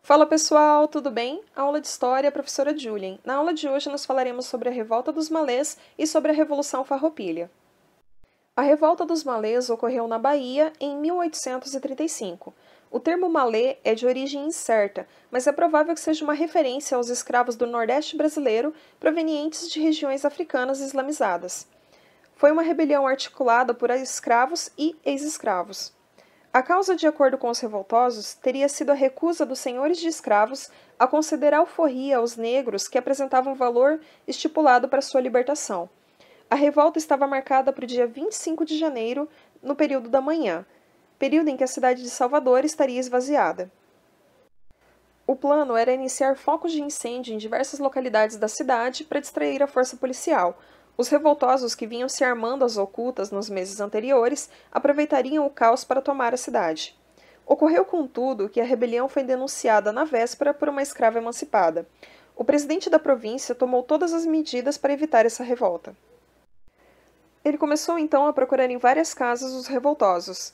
Fala pessoal, tudo bem? Aula de História, professora Julien. Na aula de hoje nós falaremos sobre a Revolta dos Malês e sobre a Revolução Farroupilha. A Revolta dos Malês ocorreu na Bahia em 1835. O termo malê é de origem incerta, mas é provável que seja uma referência aos escravos do Nordeste brasileiro provenientes de regiões africanas islamizadas. Foi uma rebelião articulada por escravos e ex-escravos. A causa, de acordo com os revoltosos, teria sido a recusa dos senhores de escravos a conceder alforria aos negros que apresentavam valor estipulado para sua libertação. A revolta estava marcada para o dia 25 de janeiro, no período da manhã, período em que a cidade de Salvador estaria esvaziada. O plano era iniciar focos de incêndio em diversas localidades da cidade para distrair a força policial. Os revoltosos que vinham se armando às ocultas nos meses anteriores aproveitariam o caos para tomar a cidade. Ocorreu, contudo, que a rebelião foi denunciada na véspera por uma escrava emancipada. O presidente da província tomou todas as medidas para evitar essa revolta. Ele começou então a procurar em várias casas os revoltosos.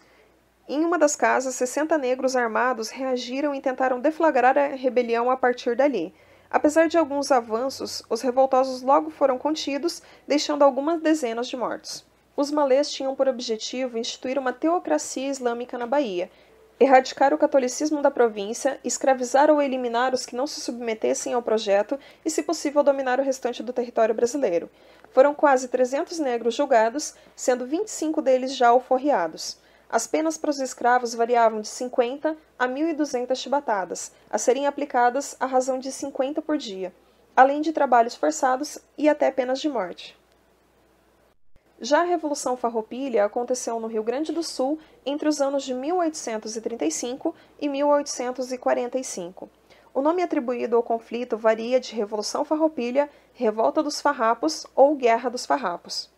Em uma das casas, 60 negros armados reagiram e tentaram deflagrar a rebelião a partir dali. Apesar de alguns avanços, os revoltosos logo foram contidos, deixando algumas dezenas de mortos. Os malês tinham por objetivo instituir uma teocracia islâmica na Bahia, erradicar o catolicismo da província, escravizar ou eliminar os que não se submetessem ao projeto e, se possível, dominar o restante do território brasileiro. Foram quase 300 negros julgados, sendo 25 deles já alforriados. As penas para os escravos variavam de 50 a 1.200 chibatadas, a serem aplicadas à razão de 50 por dia, além de trabalhos forçados e até penas de morte. Já a Revolução Farroupilha aconteceu no Rio Grande do Sul entre os anos de 1835 e 1845. O nome atribuído ao conflito varia de Revolução Farroupilha, Revolta dos Farrapos ou Guerra dos Farrapos.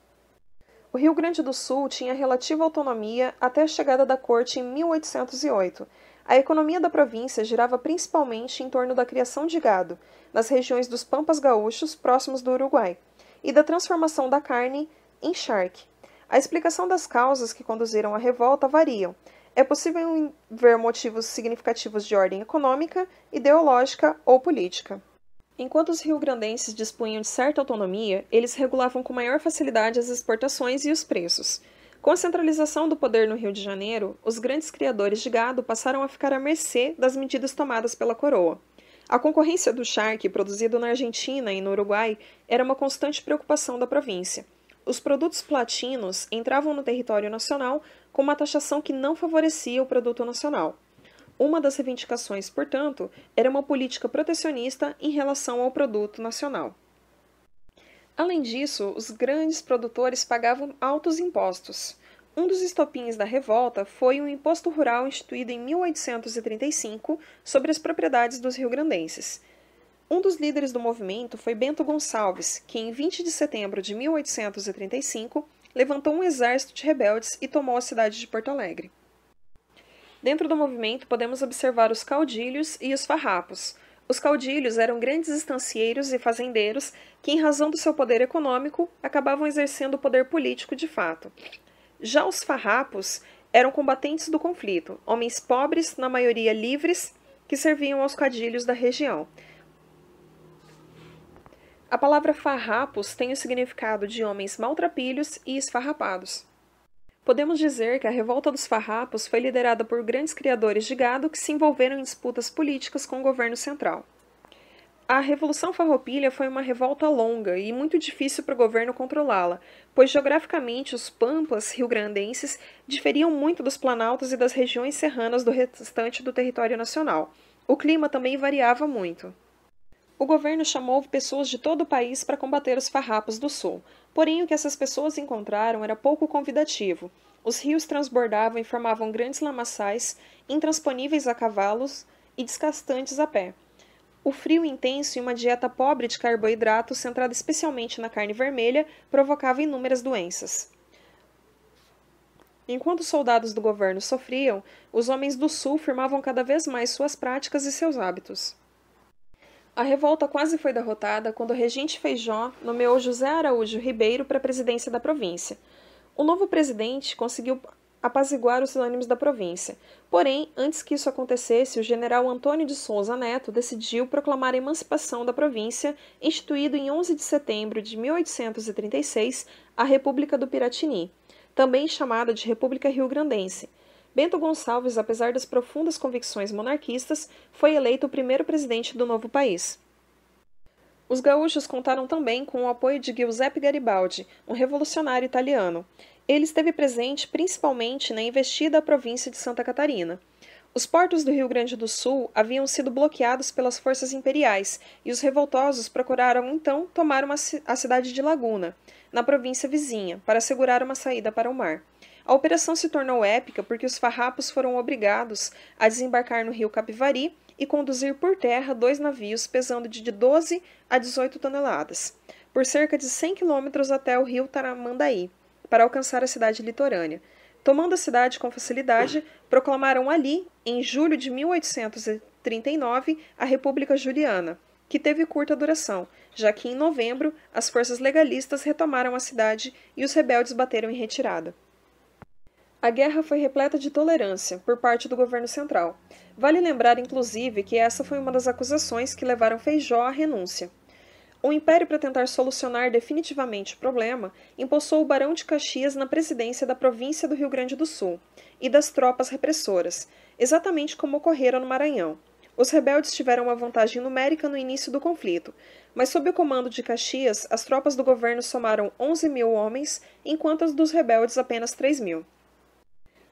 O Rio Grande do Sul tinha relativa autonomia até a chegada da corte em 1808. A economia da província girava principalmente em torno da criação de gado, nas regiões dos Pampas Gaúchos, próximos do Uruguai, e da transformação da carne em charque. A explicação das causas que conduziram à revolta variam. É possível ver motivos significativos de ordem econômica, ideológica ou política. Enquanto os rio-grandenses dispunham de certa autonomia, eles regulavam com maior facilidade as exportações e os preços. Com a centralização do poder no Rio de Janeiro, os grandes criadores de gado passaram a ficar à mercê das medidas tomadas pela coroa. A concorrência do charque, produzido na Argentina e no Uruguai, era uma constante preocupação da província. Os produtos platinos entravam no território nacional com uma taxação que não favorecia o produto nacional. Uma das reivindicações, portanto, era uma política protecionista em relação ao produto nacional. Além disso, os grandes produtores pagavam altos impostos. Um dos estopins da revolta foi o Imposto Rural instituído em 1835 sobre as propriedades dos rio-grandenses. Um dos líderes do movimento foi Bento Gonçalves, que em 20 de setembro de 1835 levantou um exército de rebeldes e tomou a cidade de Porto Alegre. Dentro do movimento, podemos observar os caudilhos e os farrapos. Os caudilhos eram grandes estancieiros e fazendeiros que, em razão do seu poder econômico, acabavam exercendo o poder político de fato. Já os farrapos eram combatentes do conflito, homens pobres, na maioria livres, que serviam aos caudilhos da região. A palavra farrapos tem o significado de homens maltrapilhos e esfarrapados. Podemos dizer que a Revolta dos Farrapos foi liderada por grandes criadores de gado que se envolveram em disputas políticas com o governo central. A Revolução Farroupilha foi uma revolta longa e muito difícil para o governo controlá-la, pois geograficamente os pampas rio-grandenses diferiam muito dos planaltos e das regiões serranas do restante do território nacional. O clima também variava muito. O governo chamou pessoas de todo o país para combater os farrapos do sul, porém o que essas pessoas encontraram era pouco convidativo. Os rios transbordavam e formavam grandes lamaçais, intransponíveis a cavalos e desgastantes a pé. O frio intenso e uma dieta pobre de carboidratos, centrada especialmente na carne vermelha, provocava inúmeras doenças. Enquanto os soldados do governo sofriam, os homens do sul firmavam cada vez mais suas práticas e seus hábitos. A revolta quase foi derrotada quando o regente Feijó nomeou José Araújo Ribeiro para a presidência da província. O novo presidente conseguiu apaziguar os ânimos da província. Porém, antes que isso acontecesse, o general Antônio de Souza Neto decidiu proclamar a emancipação da província, instituindo em 11 de setembro de 1836 a República do Piratini, também chamada de República Rio-Grandense. Bento Gonçalves, apesar das profundas convicções monarquistas, foi eleito o primeiro presidente do novo país. Os gaúchos contaram também com o apoio de Giuseppe Garibaldi, um revolucionário italiano. Ele esteve presente principalmente na investida à província de Santa Catarina. Os portos do Rio Grande do Sul haviam sido bloqueados pelas forças imperiais e os revoltosos procuraram então tomar a cidade de Laguna, na província vizinha, para assegurar uma saída para o mar. A operação se tornou épica porque os farrapos foram obrigados a desembarcar no rio Capivari e conduzir por terra 2 navios pesando de 12 a 18 toneladas, por cerca de 100 quilômetros até o rio Taramandaí, para alcançar a cidade litorânea. Tomando a cidade com facilidade, proclamaram ali, em julho de 1839, a República Juliana, que teve curta duração, já que em novembro as forças legalistas retomaram a cidade e os rebeldes bateram em retirada. A guerra foi repleta de tolerância por parte do governo central. Vale lembrar, inclusive, que essa foi uma das acusações que levaram Feijó à renúncia. O Império, para tentar solucionar definitivamente o problema, empossou o Barão de Caxias na presidência da província do Rio Grande do Sul e das tropas repressoras, exatamente como ocorrera no Maranhão. Os rebeldes tiveram uma vantagem numérica no início do conflito, mas sob o comando de Caxias, as tropas do governo somaram 11 mil homens, enquanto as dos rebeldes apenas 3 mil.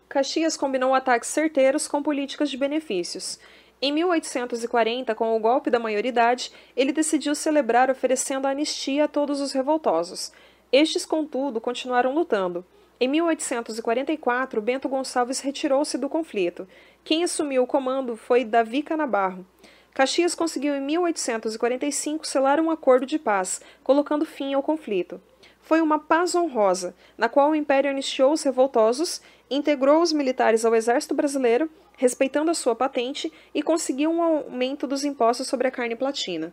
Caxias combinou ataques certeiros com políticas de benefícios. Em 1840, com o golpe da maioridade, ele decidiu celebrar oferecendo anistia a todos os revoltosos. Estes, contudo, continuaram lutando. Em 1844, Bento Gonçalves retirou-se do conflito. Quem assumiu o comando foi Davi Canabarro. Caxias conseguiu em 1845 selar um acordo de paz, colocando fim ao conflito. Foi uma paz honrosa, na qual o Império anistiou os revoltosos, integrou os militares ao exército brasileiro, respeitando a sua patente, e conseguiu um aumento dos impostos sobre a carne platina.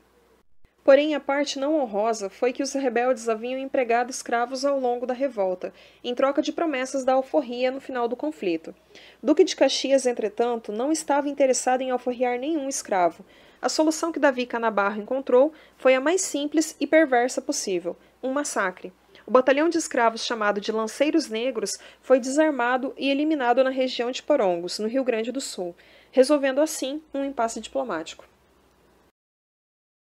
Porém, a parte não honrosa foi que os rebeldes haviam empregado escravos ao longo da revolta, em troca de promessas da alforria no final do conflito. Duque de Caxias, entretanto, não estava interessado em alforriar nenhum escravo. A solução que Davi Canabarro encontrou foi a mais simples e perversa possível: um massacre. O batalhão de escravos chamado de Lanceiros Negros foi desarmado e eliminado na região de Porongos, no Rio Grande do Sul, resolvendo assim um impasse diplomático.